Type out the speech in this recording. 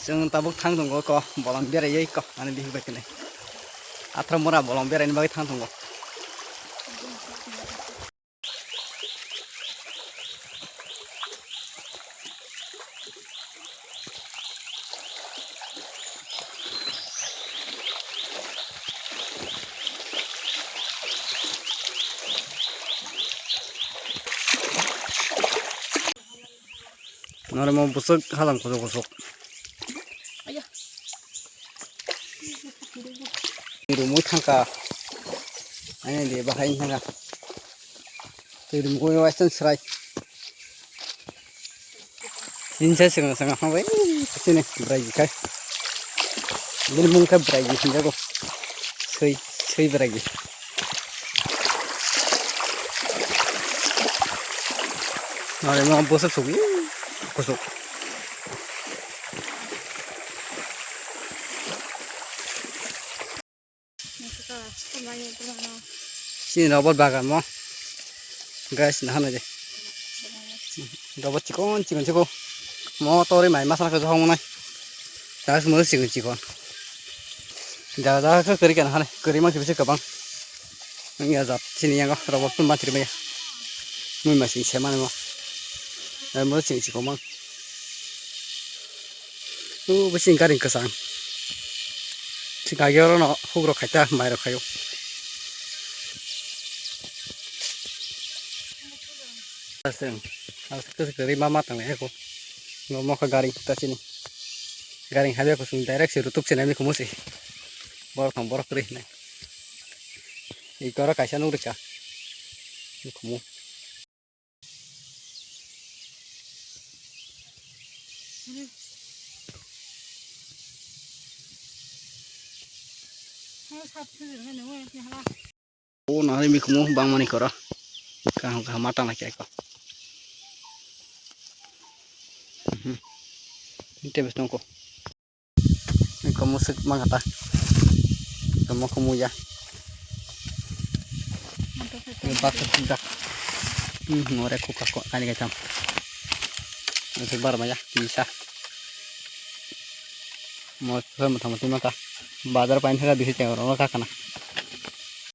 जों Takhuk थां दङ ko bolong berai ko Ani Bihik baikene atra mora bolong berai ni bagai थां दङ nore mau busuk halam kusuk Tiru muy thangka ini di bahain thangka tiru muy western serai insya sengah sengah hawe sini berai kai ini mungkin berai hingga ko sei berai nore mau busuk sugi kusuk sini robot bagan mo guys nah aja robot cikon motor mai masalah ke hong nai dah semua cikon dah ke kiri kan hane kiri mah bisa kabang ini azab sini yang robot pun mati ya mui masih seman mo dah mau cikon mang besin karing kesang jika orang nak hugro kaita mai ro kayo asing harus ke mama tang aku ngomong ke garing kita sini garing habis aku sung direct si rutuk sini aku musi borok kerih nih ikora kaisa nurut ya kamu oh nari mikumu bang mani kora kah matang lagi aku ini bes nongko ini kamu sek mangata kamu ya ini bakal tidak ngorek kuka kok kali kacang ini bar maya kicha mau sama teman-teman bazar pain harga bisa cewek orang kakak